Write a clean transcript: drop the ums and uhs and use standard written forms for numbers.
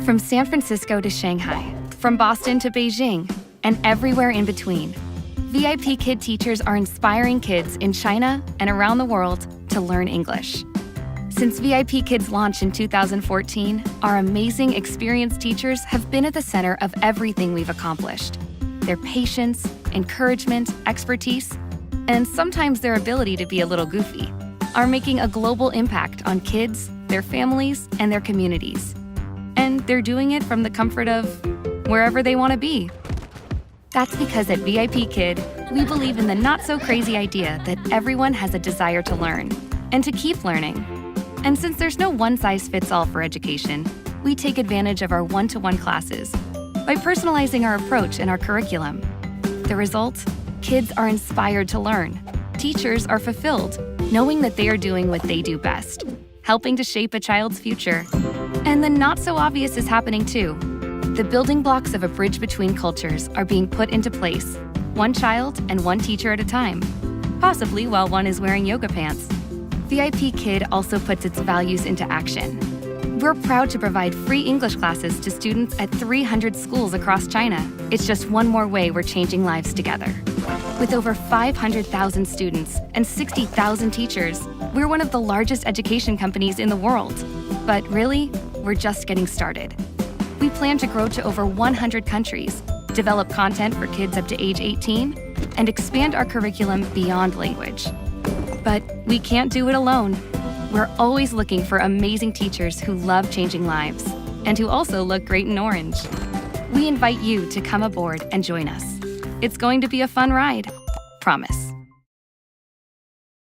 From San Francisco to Shanghai, from Boston to Beijing, and everywhere in between, VIPKid teachers are inspiring kids in China and around the world to learn English. Since VIPKid's launch in 2014, our amazing, experienced teachers have been at the center of everything we've accomplished. Their patience, encouragement, expertise, and sometimes their ability to be a little goofy, are making a global impact on kids, their families, and their communities. And they're doing it from the comfort of wherever they want to be. That's because at VIPKid, we believe in the not-so-crazy idea that everyone has a desire to learn and to keep learning. And since there's no one-size-fits-all for education, we take advantage of our one-to-one classes by personalizing our approach and our curriculum. The result? Kids are inspired to learn. Teachers are fulfilled, knowing that they are doing what they do best, helping to shape a child's future. And the not-so-obvious is happening too. The building blocks of a bridge between cultures are being put into place, one child and one teacher at a time, possibly while one is wearing yoga pants. VIPKid also puts its values into action. We're proud to provide free English classes to students at 300 schools across China. It's just one more way we're changing lives together. With over 500,000 students and 60,000 teachers, we're one of the largest education companies in the world. But really, we're just getting started. We plan to grow to over 100 countries, develop content for kids up to age 18, and expand our curriculum beyond language. But we can't do it alone. We're always looking for amazing teachers who love changing lives and who also look great in orange. We invite you to come aboard and join us. It's going to be a fun ride. Promise.